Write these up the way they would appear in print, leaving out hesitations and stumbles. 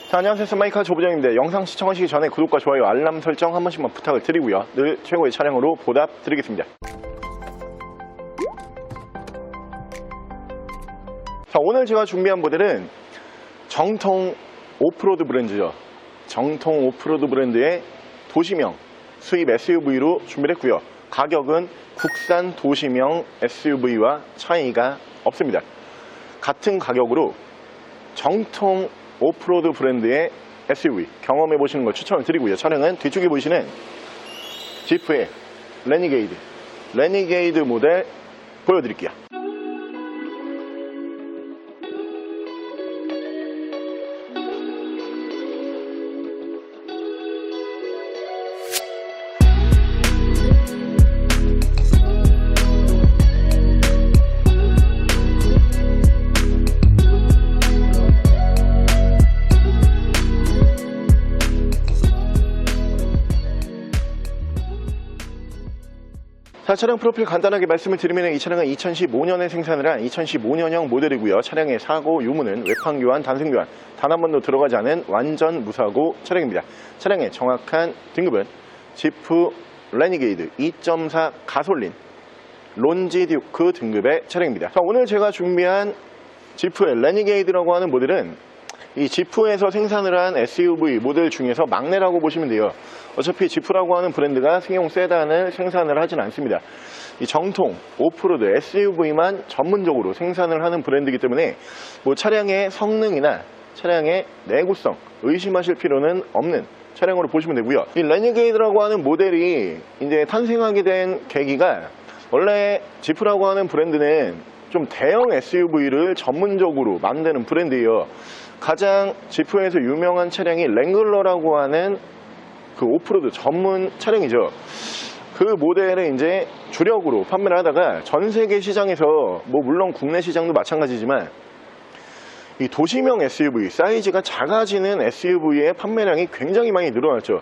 자, 안녕하세요. 스마이카 조부장입니다. 영상 시청하시기 전에 구독과 좋아요, 알람 설정 한 번씩만 부탁을 드리고요. 늘 최고의 차량으로 보답드리겠습니다. 자, 오늘 제가 준비한 모델은 정통 오프로드 브랜드죠. 정통 오프로드 브랜드의 도시명 수입 SUV로 준비를 했고요. 가격은 국산 도시명 SUV와 차이가 없습니다. 같은 가격으로 정통 오프로드 브랜드의 SUV 경험해 보시는 걸 추천을 드리고요. 차량은 뒤쪽에 보이시는 지프의 레니게이드 모델 보여드릴게요. 자, 차량 프로필 간단하게 말씀을 드리면 이 차량은 2015년에 생산을 한 2015년형 모델이고요. 차량의 사고 유무는 외판 교환, 단순 교환 단 한 번도 들어가지 않은 완전 무사고 차량입니다. 차량의 정확한 등급은 지프 레니게이드 2.4 가솔린 론지 듀크 등급의 차량입니다. 자, 오늘 제가 준비한 지프의 레니게이드라고 하는 모델은 이 지프에서 생산을 한 SUV 모델 중에서 막내라고 보시면 돼요. 어차피 지프라고 하는 브랜드가 승용 세단을 생산을 하진 않습니다. 이 정통 오프로드 SUV만 전문적으로 생산을 하는 브랜드이기 때문에 뭐 차량의 성능이나 차량의 내구성 의심하실 필요는 없는 차량으로 보시면 되고요. 이 레니게이드라고 하는 모델이 이제 탄생하게 된 계기가, 원래 지프라고 하는 브랜드는 좀 대형 SUV를 전문적으로 만드는 브랜드예요. 가장 지프에서 유명한 차량이 랭글러라고 하는 그 오프로드 전문 차량이죠. 그 모델을 이제 주력으로 판매를 하다가 전 세계 시장에서 뭐 물론 국내 시장도 마찬가지지만 이 도시명 SUV 사이즈가 작아지는 SUV의 판매량이 굉장히 많이 늘어났죠.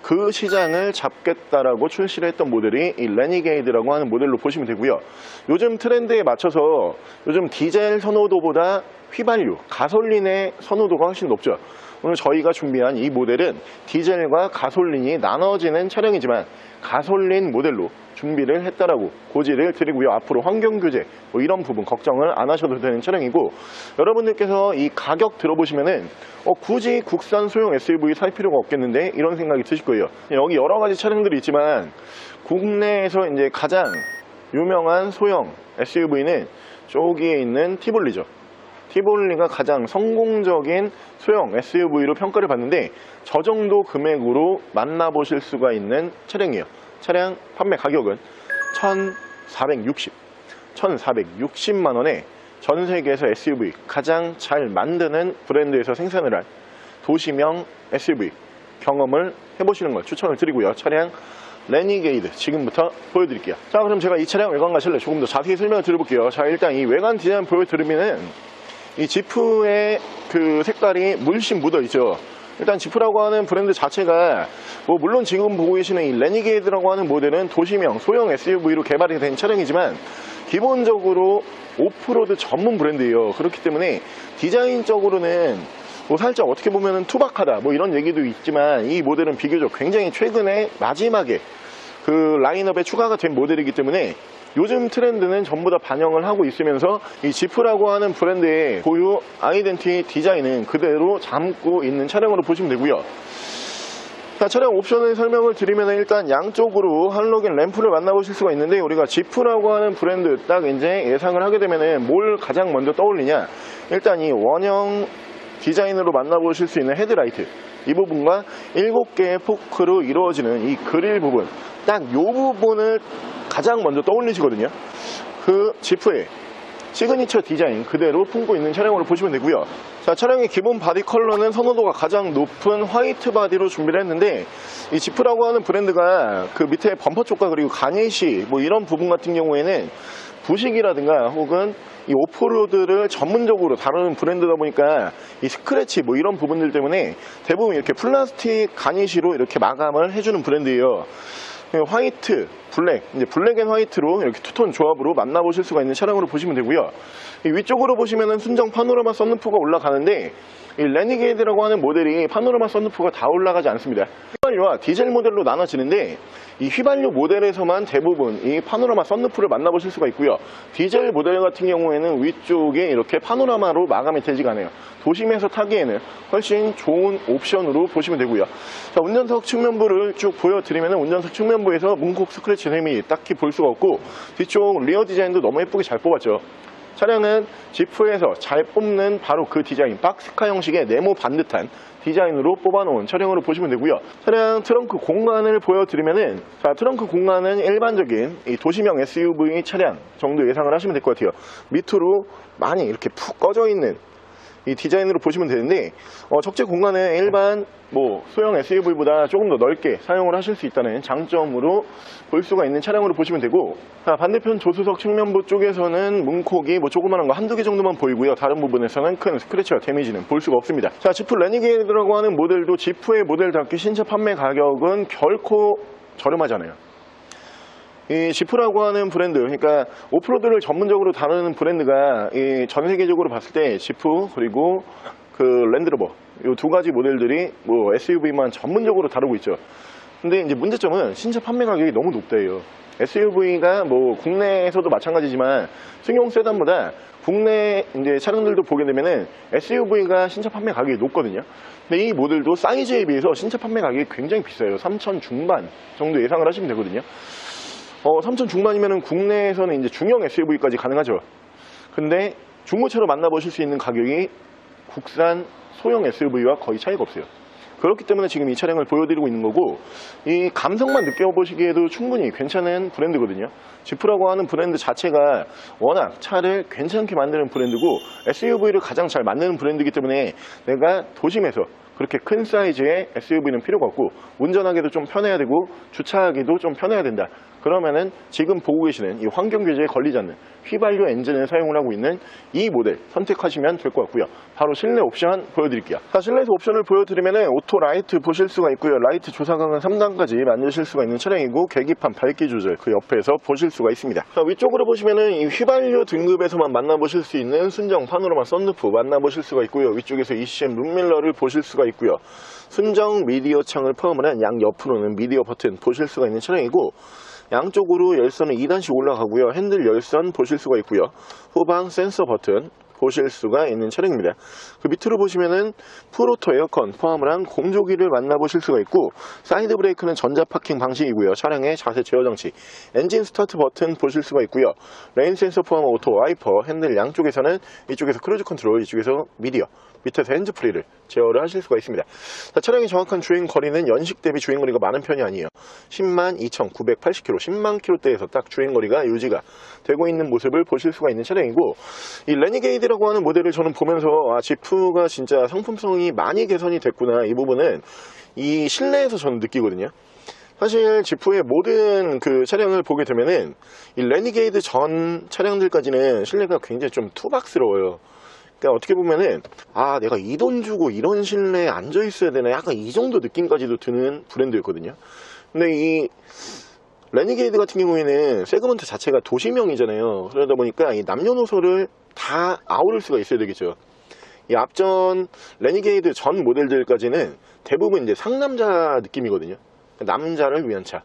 그 시장을 잡겠다라고 출시를 했던 모델이 이 레니게이드라고 하는 모델로 보시면 되고요. 요즘 트렌드에 맞춰서 요즘 디젤 선호도보다 휘발유, 가솔린의 선호도가 훨씬 높죠. 오늘 저희가 준비한 이 모델은 디젤과 가솔린이 나눠지는 차량이지만 가솔린 모델로 준비를 했다라고 고지를 드리고요. 앞으로 환경규제 뭐 이런 부분 걱정을 안 하셔도 되는 차량이고, 여러분들께서 이 가격 들어보시면은 굳이 국산 소형 SUV 살 필요가 없겠는데 이런 생각이 드실 거예요. 여기 여러 가지 차량들이 있지만 국내에서 이제 가장 유명한 소형 SUV는 저기에 있는 티볼리죠. 티볼리가 가장 성공적인 소형 SUV로 평가를 받는데 저 정도 금액으로 만나보실 수가 있는 차량이에요. 차량 판매 가격은 1460만원에 전 세계에서 SUV 가장 잘 만드는 브랜드에서 생산을 한 도시명 SUV 경험을 해보시는 걸 추천을 드리고요. 차량 레니게이드 지금부터 보여드릴게요. 자, 그럼 제가 이 차량 외관 가실래 조금 더 자세히 설명을 드려볼게요. 자, 일단 이 외관 디자인 보여드리면은 이 지프의 그 색깔이 물씬 묻어 있죠. 일단 지프라고 하는 브랜드 자체가 뭐 물론 지금 보고 계시는 이 레니게이드라고 하는 모델은 도시명 소형 SUV로 개발이 된 차량이지만 기본적으로 오프로드 전문 브랜드예요. 그렇기 때문에 디자인적으로는 뭐 살짝 어떻게 보면 투박하다 뭐 이런 얘기도 있지만 이 모델은 비교적 굉장히 최근에 마지막에 그 라인업에 추가가 된 모델이기 때문에 요즘 트렌드는 전부 다 반영을 하고 있으면서 이 지프라고 하는 브랜드의 고유 아이덴티 디자인은 그대로 담고 있는 차량으로 보시면 되고요. 자, 차량 옵션을 설명을 드리면 일단 양쪽으로 할로겐 램프를 만나보실 수가 있는데, 우리가 지프라고 하는 브랜드 딱 이제 예상을 하게 되면은 뭘 가장 먼저 떠올리냐, 일단 이 원형 디자인으로 만나보실 수 있는 헤드라이트 이 부분과 7개의 포크로 이루어지는 이 그릴 부분, 딱 이 부분을 가장 먼저 떠올리시거든요. 그 지프의 시그니처 디자인 그대로 품고 있는 차량으로 보시면 되고요. 자, 차량의 기본 바디 컬러는 선호도가 가장 높은 화이트 바디로 준비를 했는데, 이 지프라고 하는 브랜드가 그 밑에 범퍼 쪽과 그리고 가니쉬 뭐 이런 부분 같은 경우에는 부식이라든가 혹은 이 오프로드를 전문적으로 다루는 브랜드다 보니까 이 스크래치 뭐 이런 부분들 때문에 대부분 이렇게 플라스틱 가니쉬로 이렇게 마감을 해주는 브랜드예요. 화이트, 블랙, 이제 블랙 앤 화이트로 이렇게 투톤 조합으로 만나보실 수가 있는 차량으로 보시면 되고요. 이 위쪽으로 보시면은 순정 파노라마 썬루프가 올라가는데, 이 레니게이드라고 하는 모델이 파노라마 썬루프가 다 올라가지 않습니다. 휘발유와 디젤 모델로 나눠지는데, 이 휘발유 모델에서만 대부분 이 파노라마 썬루프를 만나보실 수가 있고요. 디젤 모델 같은 경우에는 위쪽에 이렇게 파노라마로 마감이 되지가 않아요. 도심에서 타기에는 훨씬 좋은 옵션으로 보시면 되고요. 자, 운전석 측면부를 쭉 보여드리면 운전석 측면부에서 문콕 스크래치 셈이 딱히 볼 수가 없고, 뒤쪽 리어 디자인도 너무 예쁘게 잘 뽑았죠. 차량은 지프에서 잘 뽑는 바로 그 디자인, 박스카 형식의 네모 반듯한 디자인으로 뽑아놓은 차량으로 보시면 되고요. 차량 트렁크 공간을 보여드리면은, 자, 트렁크 공간은 일반적인 이 도시명 SUV 차량 정도 예상을 하시면 될 것 같아요. 밑으로 많이 이렇게 푹 꺼져 있는 이 디자인으로 보시면 되는데, 적재 공간은 일반 소형 SUV보다 조금 더 넓게 사용을 하실 수 있다는 장점으로 볼 수가 있는 차량으로 보시면 되고, 자, 반대편 조수석 측면부 쪽에서는 문콕이 조그만한 거 한두 개 정도만 보이고요. 다른 부분에서는 큰 스크래치와 데미지는 볼 수가 없습니다. 자, 지프 레니게이드라고 하는 모델도 지프의 모델답게 신차 판매 가격은 결코 저렴하지 않아요. 이 지프라고 하는 브랜드, 그러니까 오프로드를 전문적으로 다루는 브랜드가 전 세계적으로 봤을 때 지프 그리고 그 랜드로버, 이 두 가지 모델들이 SUV만 전문적으로 다루고 있죠. 근데 이제 문제점은 신차 판매 가격이 너무 높대요. SUV가 국내에서도 마찬가지지만 승용 세단보다 국내 이제 차량들도 보게 되면은 SUV가 신차 판매 가격이 높거든요. 근데 이 모델도 사이즈에 비해서 신차 판매 가격이 굉장히 비싸요. 3천 중반 정도 예상을 하시면 되거든요. 3천 중반이면은 국내에서는 이제 중형 SUV까지 가능하죠. 근데 중고차로 만나보실 수 있는 가격이 국산 소형 SUV와 거의 차이가 없어요. 그렇기 때문에 지금 이 차량을 보여드리고 있는 거고, 이 감성만 느껴보시기에도 충분히 괜찮은 브랜드거든요. 지프라고 하는 브랜드 자체가 워낙 차를 괜찮게 만드는 브랜드고 SUV를 가장 잘 만드는 브랜드이기 때문에 내가 도심에서 그렇게 큰 사이즈의 SUV는 필요가 없고 운전하기도 좀 편해야 되고 주차하기도 좀 편해야 된다. 그러면은 지금 보고 계시는 이 환경 규제에 걸리지 않는 휘발유 엔진을 사용을 하고 있는 이 모델 선택하시면 될 것 같고요. 바로 실내 옵션 보여드릴게요. 자, 실내에서 옵션을 보여드리면은 오토 라이트 보실 수가 있고요. 라이트 조사각은 3단까지 만드실 수가 있는 차량이고, 계기판 밝기 조절 그 옆에서 보실 수가 있습니다. 자, 위쪽으로 보시면은 이 휘발유 등급에서만 만나보실 수 있는 순정 파노라마 썬루프 만나보실 수가 있고요. 위쪽에서 ECM 룸밀러를 보실 수가 있고요. 순정 미디어 창을 포함을 한 양 옆으로는 미디어 버튼 보실 수가 있는 차량이고, 양쪽으로 열선은 2단씩 올라가고요. 핸들 열선 보실 수가 있고요. 후방 센서 버튼 보실 수가 있는 차량입니다. 그 밑으로 보시면은 풀오토 에어컨 포함을 한 공조기를 만나보실 수가 있고, 사이드 브레이크는 전자 파킹 방식이고요. 차량의 자세 제어 장치, 엔진 스타트 버튼 보실 수가 있고요. 레인 센서 포함한 오토 와이퍼, 핸들 양쪽에서는 이쪽에서 크루즈 컨트롤, 이쪽에서 미디어, 밑에서 핸즈프리를 제어를 하실 수가 있습니다. 자, 차량의 정확한 주행 거리는 연식 대비 주행 거리가 많은 편이 아니에요. 102,980km, 10만 km대에서 딱 주행 거리가 유지가 되고 있는 모습을 보실 수가 있는 차량이고, 이 레니게이드라고 하는 모델을 저는 보면서 지프가 진짜 상품성이 많이 개선이 됐구나, 이 부분은 이 실내에서 저는 느끼거든요. 사실 지프의 모든 그 차량을 보게 되면은 이 레니게이드 전 차량들까지는 실내가 굉장히 좀 투박스러워요. 그러니까 어떻게 보면은 내가 이 돈 주고 이런 실내에 앉아 있어야 되나, 약간 이 정도 느낌까지도 드는 브랜드였거든요. 근데 이 레니게이드 같은 경우에는 세그먼트 자체가 도시명이잖아요. 그러다 보니까 이 남녀노소를 다 아우를 수가 있어야 되겠죠. 이 앞전 레니게이드 전 모델들까지는 대부분 이제 상남자 느낌이거든요. 남자를 위한 차.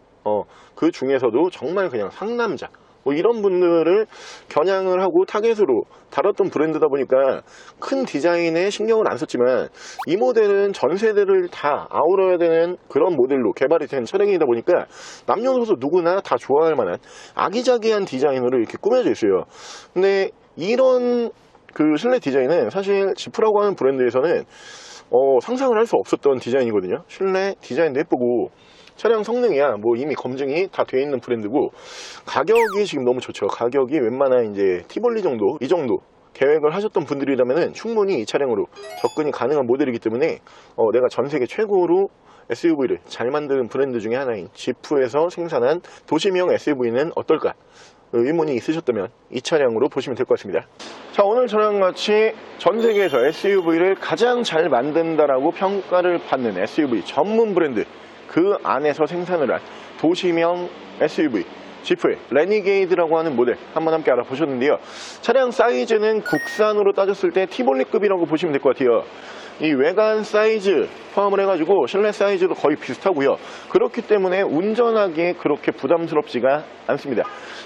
그 중에서도 정말 그냥 상남자, 이런 분들을 겨냥을 하고 타겟으로 다뤘던 브랜드다 보니까 큰 디자인에 신경을 안 썼지만, 이 모델은 전 세대를 다 아우러야 되는 그런 모델로 개발이 된 차량이다 보니까 남녀노소 누구나 다 좋아할 만한 아기자기한 디자인으로 이렇게 꾸며져 있어요. 근데 이런 그 실내 디자인은 사실 지프라고 하는 브랜드에서는 상상을 할 수 없었던 디자인이거든요. 실내 디자인도 예쁘고 차량 성능이야 이미 검증이 다 되어 있는 브랜드고, 가격이 지금 너무 좋죠. 가격이 웬만한 이제 티볼리 정도, 이 정도 계획을 하셨던 분들이라면 충분히 이 차량으로 접근이 가능한 모델이기 때문에 내가 전 세계 최고로 SUV를 잘 만드는 브랜드 중에 하나인 지프에서 생산한 도시명 SUV는 어떨까 의문이 있으셨다면 이 차량으로 보시면 될 것 같습니다. 자, 오늘 저랑 같이 전 세계에서 SUV를 가장 잘 만든다라고 평가를 받는 SUV 전문 브랜드, 그 안에서 생산을 한 도시명 SUV 지프의 레니게이드라고 하는 모델 한번 함께 알아보셨는데요. 차량 사이즈는 국산으로 따졌을 때 티볼리급이라고 보시면 될 것 같아요. 이 외관 사이즈 포함을 해가지고 실내 사이즈도 거의 비슷하고요. 그렇기 때문에 운전하기에 그렇게 부담스럽지가 않습니다.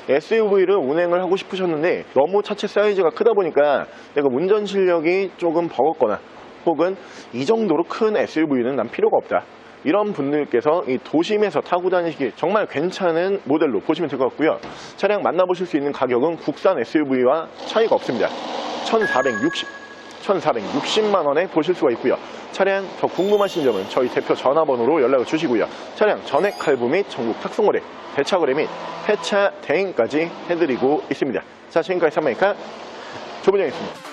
SUV를 운행을 하고 싶으셨는데 너무 차체 사이즈가 크다 보니까 내가 운전 실력이 조금 버겁거나 혹은 이 정도로 큰 SUV는 난 필요가 없다, 이런 분들께서 이 도심에서 타고 다니시기 정말 괜찮은 모델로 보시면 될 것 같고요. 차량 만나보실 수 있는 가격은 국산 SUV와 차이가 없습니다. 1460만 원에 보실 수가 있고요. 차량 더 궁금하신 점은 저희 대표 전화번호로 연락을 주시고요. 차량 전액 할부 및 전국 탁송거래, 대차 거래 및 폐차 대행까지 해드리고 있습니다. 자, 지금까지 삼마이카 조분영이었습니다.